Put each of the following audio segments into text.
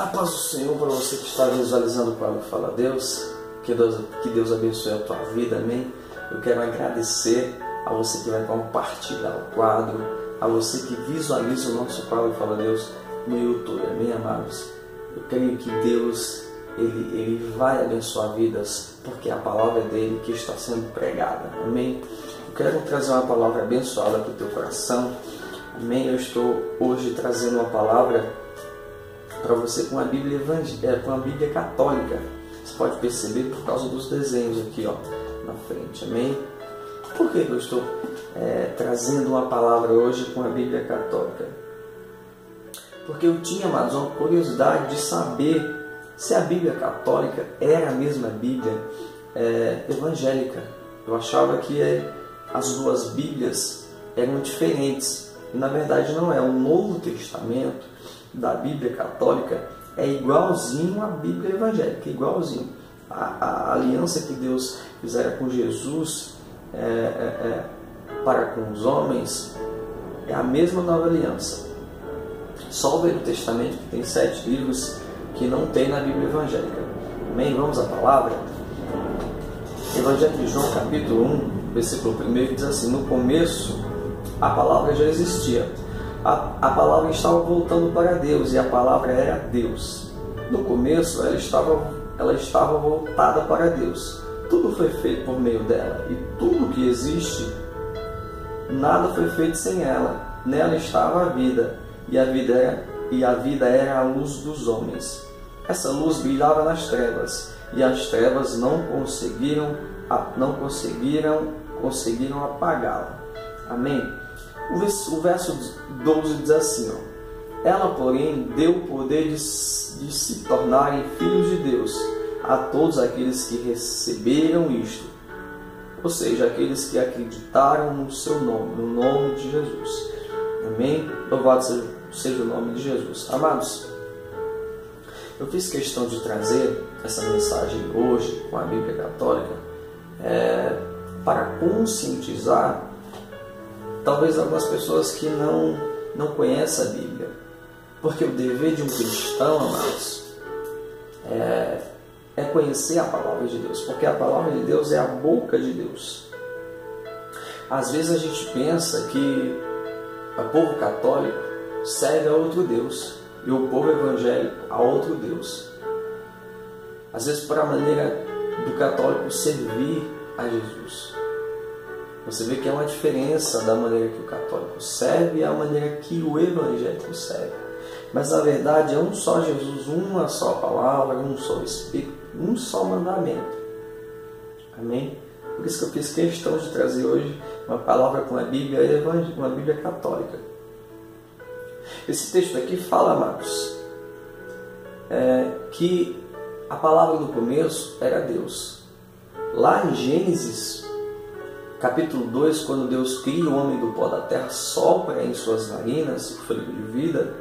A paz do Senhor para você que está visualizando para Fala Deus. Que Deus abençoe a tua vida, amém? Eu quero agradecer a você que vai compartilhar o quadro, a você que visualiza o nosso quadro Fala Deus no YouTube, amém, amados? Eu creio que Deus, Ele vai abençoar vidas, porque a palavra é dele que está sendo pregada, amém? Eu quero trazer uma palavra abençoada para o teu coração, amém? Eu estou hoje trazendo uma palavra para você com a Bíblia com a Bíblia católica. Você pode perceber por causa dos desenhos aqui, ó, na frente, amém? Por que eu estou trazendo uma palavra hoje com a Bíblia católica? Porque eu tinha, amados, uma curiosidade de saber se a Bíblia católica era a mesma Bíblia evangélica. Eu achava que as duas Bíblias eram diferentes. E na verdade não é. O Novo Testamento da Bíblia católica é igualzinho à Bíblia evangélica, igualzinho. A aliança que Deus fizera com Jesus para com os homens é a mesma nova aliança. Só o Velho Testamento, que tem 7 livros, que não tem na Bíblia evangélica. Amém? Vamos à palavra? Evangelho de João, capítulo 1, versículo 1, diz assim: no começo a palavra já existia. A palavra estava voltando para Deus e a palavra era Deus. No começo ela estava voltada para Deus. Tudo foi feito por meio dela e tudo que existe, nada foi feito sem ela. Nela estava a vida e a vida era a luz dos homens. Essa luz brilhava nas trevas e as trevas não conseguiram apagá-la. Amém? O verso 12 diz assim, ó: ela, porém, deu o poder de se tornarem filhos de Deus a todos aqueles que receberam isto, ou seja, aqueles que acreditaram no seu nome, no nome de Jesus. Amém? Louvado seja o nome de Jesus. Amados, eu fiz questão de trazer essa mensagem hoje com a Bíblia católica para conscientizar talvez algumas pessoas que não conhecem a Bíblia. Porque o dever de um cristão, amados, é conhecer a palavra de Deus. Porque a palavra de Deus é a boca de Deus. Às vezes a gente pensa que o povo católico serve a outro Deus e o povo evangélico a outro Deus. Às vezes, por a maneira do católico servir a Jesus. Você vê que é uma diferença da maneira que o católico serve e a maneira que o evangélico serve. Mas na verdade é um só Jesus, uma só palavra, um só Espírito, um só mandamento. Amém? Por isso que eu fiz questão de trazer hoje uma palavra com a Bíblia evangélica, uma Bíblia católica. Esse texto aqui fala, amados, que a palavra do começo era Deus. Lá em Gênesis capítulo 2, quando Deus cria o homem do pó da terra, sopra em suas narinas o fôlego de vida,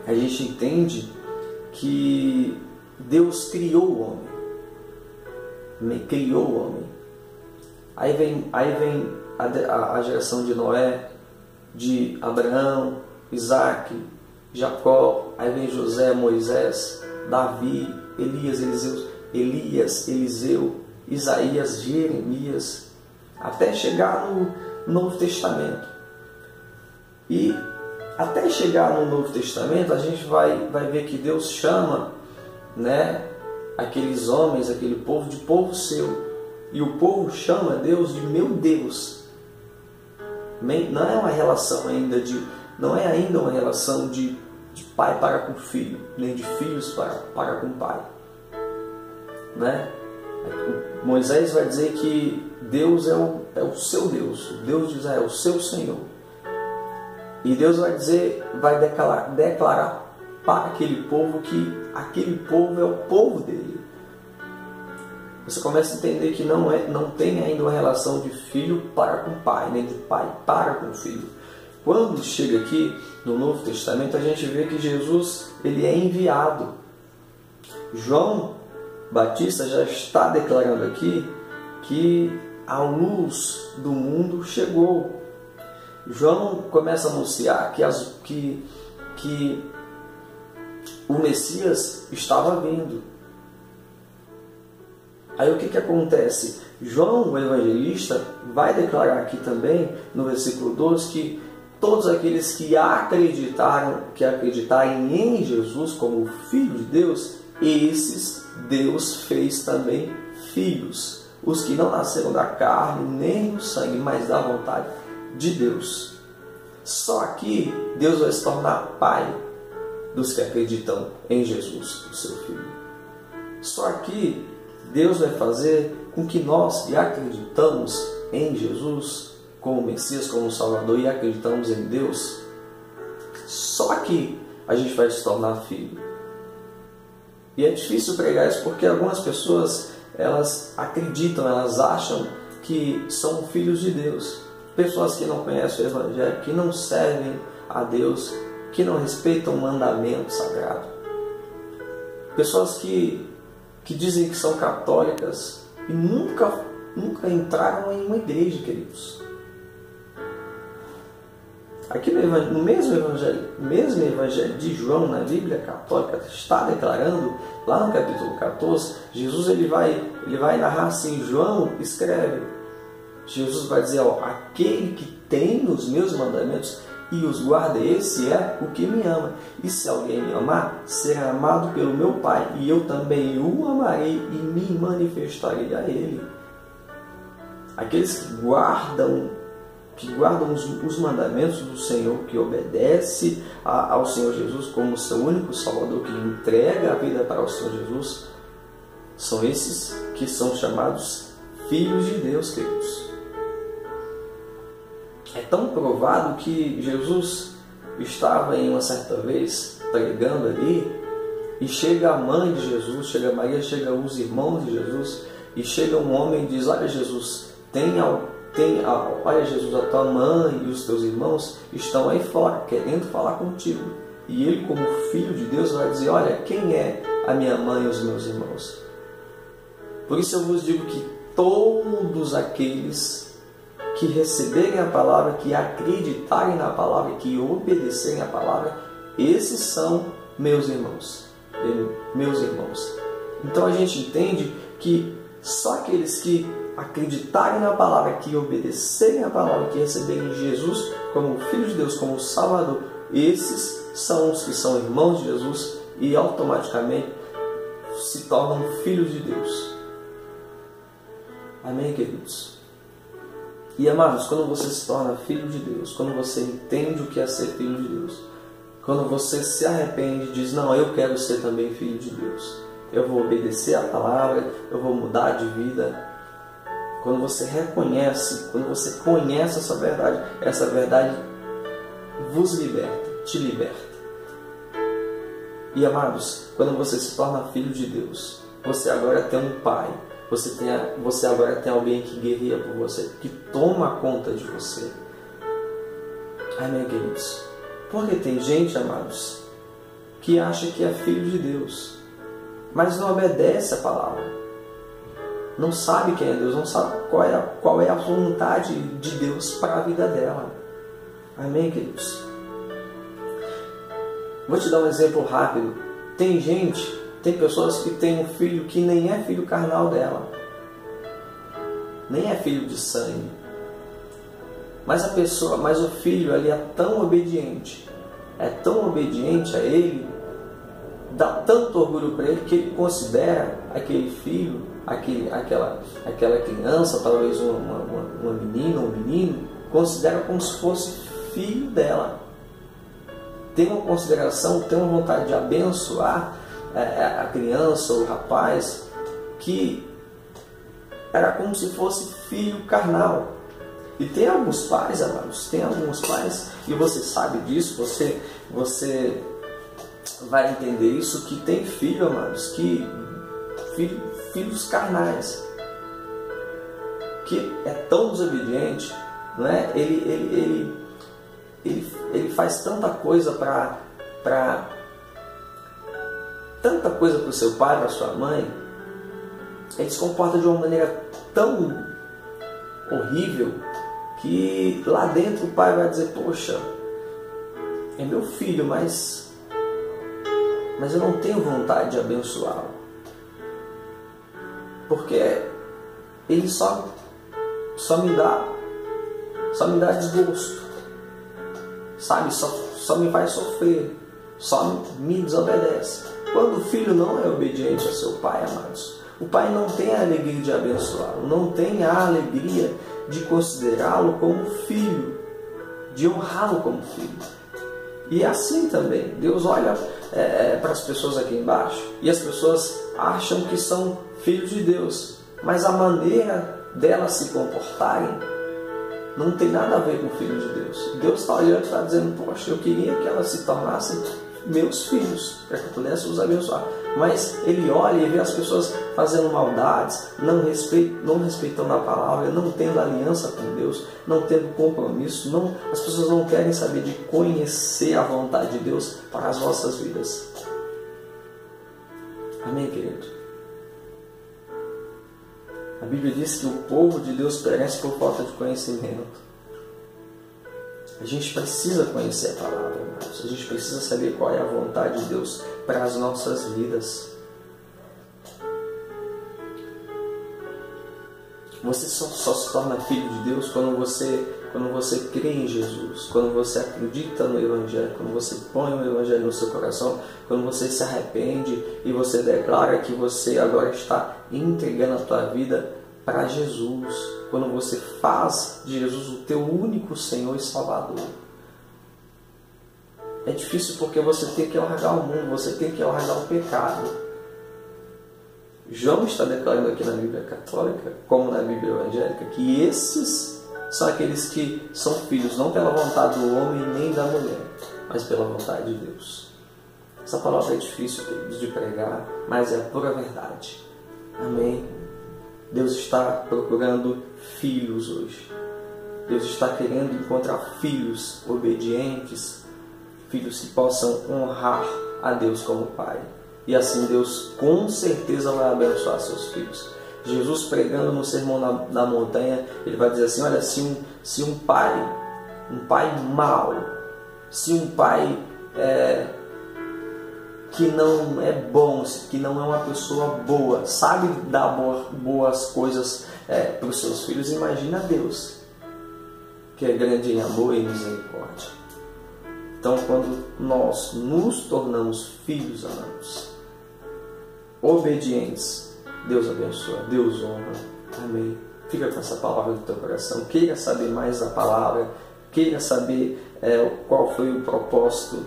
a gente entende que Deus criou o homem. Criou o homem. Aí vem a geração de Noé, de Abraão, Isaac, Jacó, aí vem José, Moisés, Davi, Elias, Eliseu, Isaías, Jeremias, até chegar no Novo Testamento. E até chegar no Novo Testamento, a gente vai ver que Deus chama, aqueles homens, aquele povo, de povo seu. E o povo chama Deus de meu Deus. Não é uma relação ainda uma relação de pai para com filho, nem de filhos para com pai. Moisés vai dizer que Deus é o seu Deus, o Deus de Israel, o seu Senhor. E Deus vai declarar para aquele povo que aquele povo é o povo dele. Você começa a entender que não tem ainda uma relação de filho para com pai, nem de pai para com filho. Quando chega aqui no Novo Testamento, a gente vê que Jesus ele é enviado. João Batista já está declarando aqui que a luz do mundo chegou. João começa a anunciar que o Messias estava vindo. Aí o que acontece? João, o evangelista, vai declarar aqui também, no versículo 12, que todos aqueles que acreditarem em Jesus como Filho de Deus, esses Deus fez também filhos. Os que não nasceram da carne, nem do sangue, mas da vontade de Deus. Só aqui Deus vai se tornar Pai dos que acreditam em Jesus, o seu Filho. Só aqui Deus vai fazer com que nós que acreditamos em Jesus como Messias, como Salvador, e acreditamos em Deus, só aqui a gente vai se tornar filho. E é difícil pregar isso porque algumas pessoas, elas acreditam, elas acham que são filhos de Deus. Pessoas que não conhecem o Evangelho, que não servem a Deus, que não respeitam o mandamento sagrado. Pessoas que dizem que são católicas e nunca entraram em uma igreja, queridos. Aqui no mesmo evangelho de João, na Bíblia Católica, está declarando, lá no capítulo 14, Jesus ele vai narrar assim, João escreve, Jesus vai dizer, aquele que tem os meus mandamentos e os guarda, esse é o que me ama. E se alguém me amar, será amado pelo meu Pai, e eu também o amarei e me manifestarei a ele. Aqueles que guardam os mandamentos do Senhor, que obedece ao Senhor Jesus como seu único Salvador, que entrega a vida para o Senhor Jesus, são esses que são chamados filhos de Deus, queridos. É tão provado que Jesus estava em uma certa vez pregando ali, e chega a mãe de Jesus, chega Maria, chega os irmãos de Jesus, e chega um homem e diz, olha Jesus, olha Jesus, a tua mãe e os teus irmãos estão aí fora, querendo falar contigo. E ele, como filho de Deus, vai dizer, olha, quem é a minha mãe e os meus irmãos? Por isso eu vos digo que todos aqueles que receberem a palavra, que acreditarem na palavra, que obedecerem a palavra, esses são meus irmãos. Então a gente entende que só aqueles que acreditarem na palavra, que obedecerem a palavra, que receberem Jesus como Filho de Deus, como Salvador, esses são os que são irmãos de Jesus e automaticamente se tornam filhos de Deus. Amém, queridos? E amados, quando você se torna filho de Deus, quando você entende o que é ser filho de Deus, quando você se arrepende e diz, não, eu quero ser também filho de Deus, eu vou obedecer a palavra, eu vou mudar de vida. Quando você reconhece, quando você conhece essa verdade vos liberta, te liberta. E amados, quando você se torna filho de Deus, você agora tem um Pai, você agora tem alguém que guerreia por você, que toma conta de você. Amém, queridos? Porque tem gente, amados, que acha que é filho de Deus, mas não obedece a palavra. Não sabe quem é Deus, não sabe qual é a vontade de Deus para a vida dela. Amém, queridos? Vou te dar um exemplo rápido. Tem pessoas que têm um filho que nem é filho carnal dela, nem é filho de sangue. Mas o filho ali é tão obediente a ele, dá tanto orgulho para ele, que ele considera aquele filho, aquela criança, talvez uma menina, um menino, considera como se fosse filho dela. Tem uma consideração, tem uma vontade de abençoar a criança ou o rapaz, que era como se fosse filho carnal. E tem alguns pais, amados, e você sabe disso, você vai entender isso, que tem filho, amados, filhos carnais, que é tão desobediente, não é? Ele faz tanta coisa para o seu pai, para a sua mãe, ele se comporta de uma maneira tão horrível, que lá dentro o pai vai dizer, poxa, é meu filho, mas mas eu não tenho vontade de abençoá-lo, porque ele só me dá desgosto, sabe? Só me faz sofrer, só me desobedece. Quando o filho não é obediente a seu pai, amados, o pai não tem a alegria de abençoá-lo, não tem a alegria de considerá-lo como filho, de honrá-lo como filho. E é assim também, Deus olha para as pessoas aqui embaixo e as pessoas acham que são filhos de Deus, mas a maneira delas se comportarem não tem nada a ver com o filho de Deus. Deus está olhando e está dizendo, poxa, eu queria que elas se tornassem meus filhos, para que eu pudesse os abençoar. Mas Ele olha e vê as pessoas fazendo maldades, não respeitando a palavra, não tendo aliança com Deus, não tendo compromisso, as pessoas não querem saber de conhecer a vontade de Deus para as nossas vidas. Amém, querido? A Bíblia diz que o povo de Deus perece por falta de conhecimento. A gente precisa conhecer a palavra, irmãos. A gente precisa saber qual é a vontade de Deus para as nossas vidas. Você só se torna filho de Deus quando você crê em Jesus, quando você acredita no Evangelho, quando você põe o Evangelho no seu coração, quando você se arrepende e você declara que você agora está entregando a tua vida para Jesus, quando você faz de Jesus o teu único Senhor e Salvador. É difícil porque você tem que largar o mundo, você tem que largar o pecado. João está declarando aqui na Bíblia Católica, como na Bíblia Evangélica, que esses são aqueles que são filhos, não pela vontade do homem nem da mulher, mas pela vontade de Deus. Essa palavra é difícil de pregar, mas é a pura verdade. Amém? Deus está procurando filhos hoje. Deus está querendo encontrar filhos obedientes, filhos que possam honrar a Deus como Pai. E assim Deus com certeza vai abençoar seus filhos. Jesus, pregando no Sermão da Montanha, ele vai dizer assim, olha, se um pai mau, se um pai que não é bom, que não é uma pessoa boa, sabe dar boas coisas para os seus filhos, imagina Deus, que é grande em amor e misericórdia. Então, quando nós nos tornamos filhos amados, obedientes, Deus abençoa, Deus honra. Amém. Fica com essa palavra no teu coração. Queira saber mais da palavra, queira saber qual foi o propósito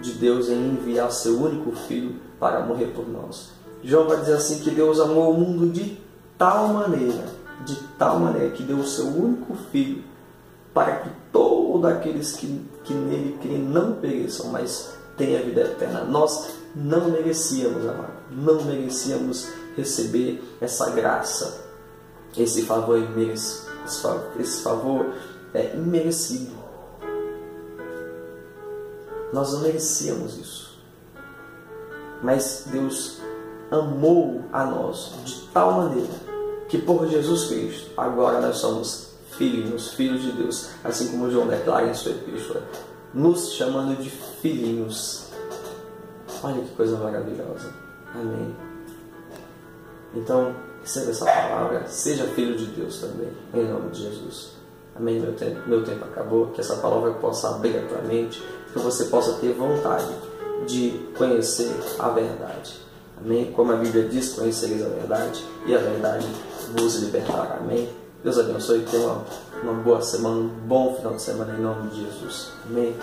de Deus em enviar seu único filho para morrer por nós. João vai dizer assim, que Deus amou o mundo de tal maneira que deu o seu único filho para que todos aqueles que nele creem não pereçam, mas tenham a vida eterna. Nós não merecíamos, amado, não merecíamos receber essa graça, esse favor imerecido. Nós não merecíamos isso, mas Deus amou a nós de tal maneira que por Jesus Cristo agora nós somos filhos de Deus, assim como João declara em sua epístola, nos chamando de filhinhos. Olha que coisa maravilhosa. Amém. Então, receba essa palavra, seja filho de Deus também, em nome de Jesus. Amém. Meu tempo acabou, que essa palavra possa abrir a tua mente, que você possa ter vontade de conhecer a verdade. Amém. Como a Bíblia diz, conhecereis a verdade e a verdade vos libertará. Amém. Deus abençoe e tenha uma boa semana, um bom final de semana em nome de Jesus. Amém.